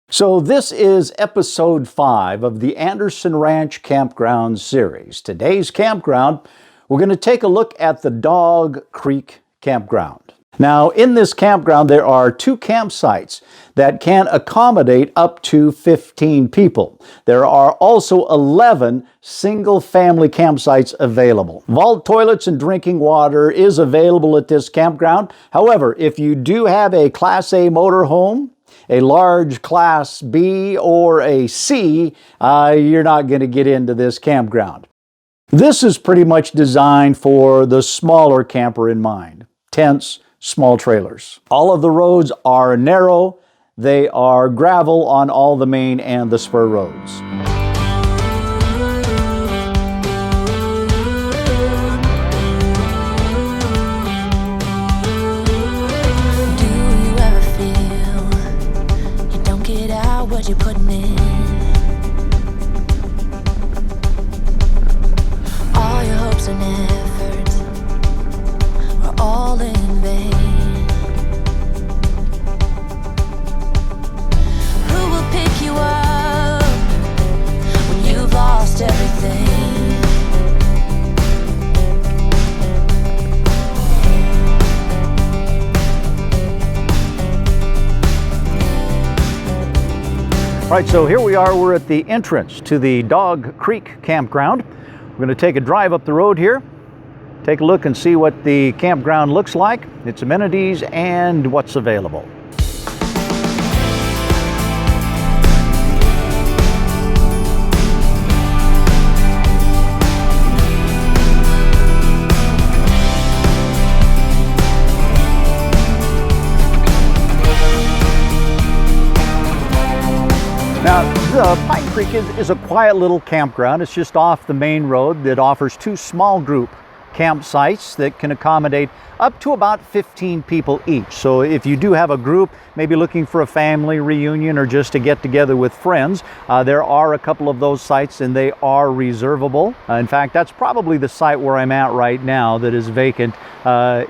So this is episode 5 of the Anderson Ranch Campground series. Today's campground, we're going to take a look at the Dog Creek Campground. Now, in this campground, there are 2 campsites that can accommodate up to 15 people. There are also 11 single-family campsites available. Vault toilets and drinking water is available at this campground. However, if you do have a Class A motorhome, a large Class B or a C, you're not going to get into this campground. This is pretty much designed for the smaller camper in mind. Tents, small trailers. All of the roads are narrow. They are gravel on all the main and the spur roads. What you're putting in, all your hopes and efforts are all in vain. Who will pick you up when you've lost everything? All right, so here we are. We're at the entrance to the Dog Creek Campground. We're going to take a drive up the road here, take a look and see what the campground looks like, its amenities, and what's available. Now, Pine Creek is a quiet little campground. It's just off the main road that offers 2 small group campsites that can accommodate up to about 15 people each. So if you do have a group, maybe looking for a family reunion or just to get together with friends, there are a couple of those sites and they are reservable. In fact, that's probably the site where I'm at right now that is vacant,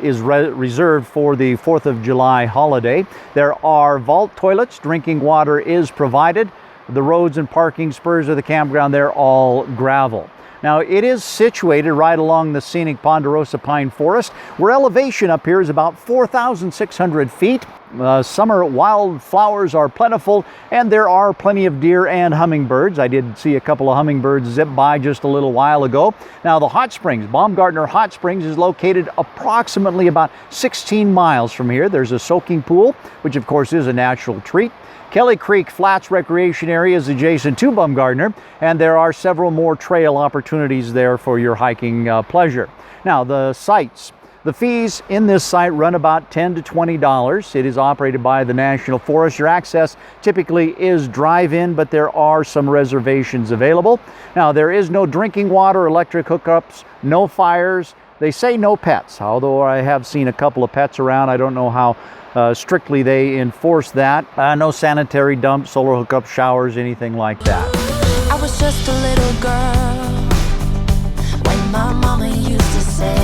is reserved for the 4th of July holiday. There are vault toilets, drinking water is provided. The roads and parking spurs of the campground, they're all gravel. Now, it is situated right along the scenic Ponderosa Pine Forest, where elevation up here is about 4,600 feet. Summer wildflowers are plentiful, and there are plenty of deer and hummingbirds. I did see a couple of hummingbirds zip by just a little while ago. Now, the hot springs, Baumgartner Hot Springs, is located approximately about 16 miles from here. There's a soaking pool, which of course is a natural treat. Kelly Creek Flats Recreation Area is adjacent to Baumgartner, and there are several more trail opportunities there for your hiking pleasure. Now, the sites. The fees in this site run about $10 to $20. It is operated by the National Forest. Your access typically is drive-in, but there are some reservations available. Now, there is no drinking water, electric hookups, no fires. They say no pets, although I have seen a couple of pets around. I don't know how strictly they enforce that. No sanitary dumps, solar hookup, showers, anything like that. I was just a little girl when my mama used to say,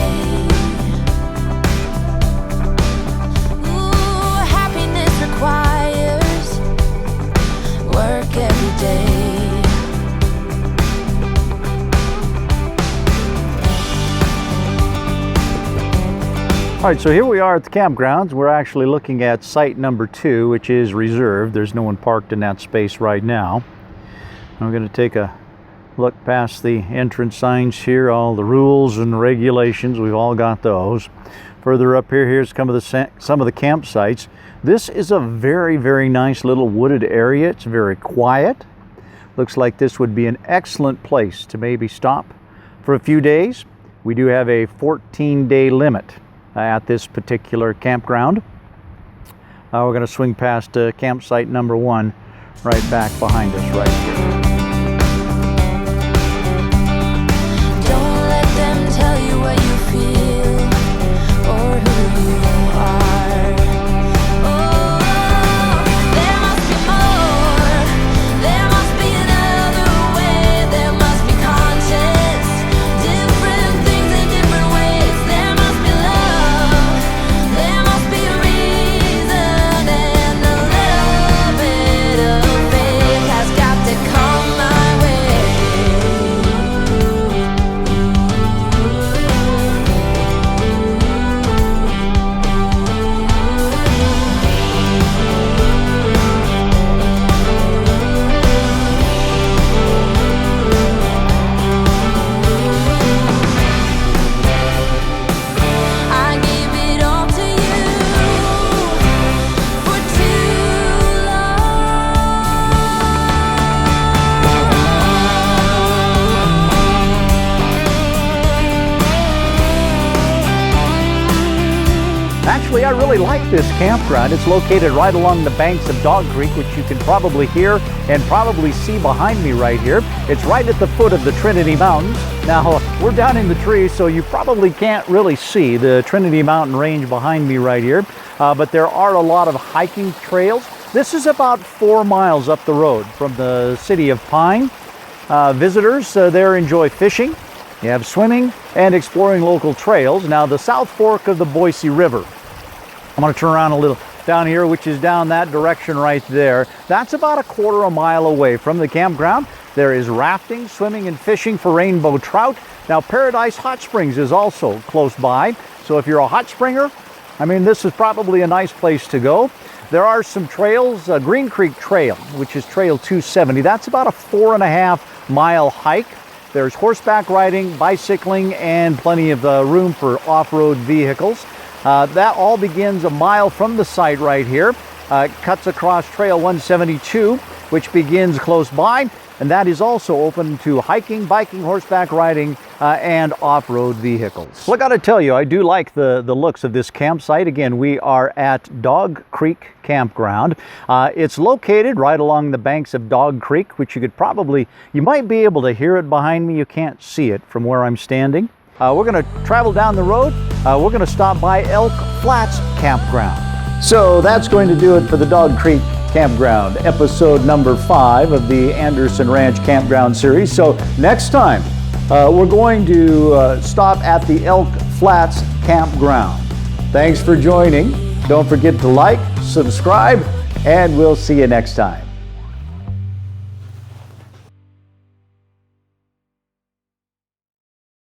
ooh, happiness requires work every day. All right, so here we are at the campgrounds. We're actually looking at site number 2, which is reserved. There's no one parked in that space right now. I'm going to take a look past the entrance signs here, all the rules and regulations. We've all got those. Further up here, here's some of the campsites. This is a very, very nice little wooded area. It's very quiet. Looks like this would be an excellent place to maybe stop for a few days. We do have a 14-day limit at this particular campground. We're going to swing past campsite number 1 right back behind us right here. Don't let them tell you what you feel or who you are. Oh, there must be more. There must be another way. There must be conscious, different things in different ways. There must be love. There must be a reason and a little bit of really like this campground. It's located right along the banks of Dog Creek, which you can probably hear and probably see behind me right here. It's right at the foot of the Trinity Mountains. Now, we're down in the trees, so you probably can't really see the Trinity Mountain range behind me right here, but there are a lot of hiking trails. This is about 4 miles up the road from the city of Pine. Visitors there enjoy fishing. You have swimming and exploring local trails. Now, the South Fork of the Boise River. I'm going to turn around a little down here, which is down that direction right there. That's about a quarter of a mile away from the campground. There is rafting, swimming, and fishing for rainbow trout. Now, Paradise Hot Springs is also close by. So if you're a hot springer, I mean, this is probably a nice place to go. There are some trails, Green Creek Trail, which is Trail 270. That's about a 4.5 mile hike. There's horseback riding, bicycling, and plenty of room for off-road vehicles. That all begins a mile from the site right here. It cuts across Trail 172, which begins close by, and that is also open to hiking, biking, horseback riding, and off-road vehicles. Well, I gotta tell you, I do like the looks of this campsite. Again, we are at Dog Creek Campground. It's located right along the banks of Dog Creek, which you might be able to hear it behind me. You can't see it from where I'm standing. We're gonna travel down the road. We're gonna stop by Elk Flats Campground. So that's going to do it for the Dog Creek Campground, episode number 5 of the Anderson Ranch Campground series. So next time, we're going to stop at the Elk Flats Campground. Thanks for joining. Don't forget to like, subscribe, and we'll see you next time.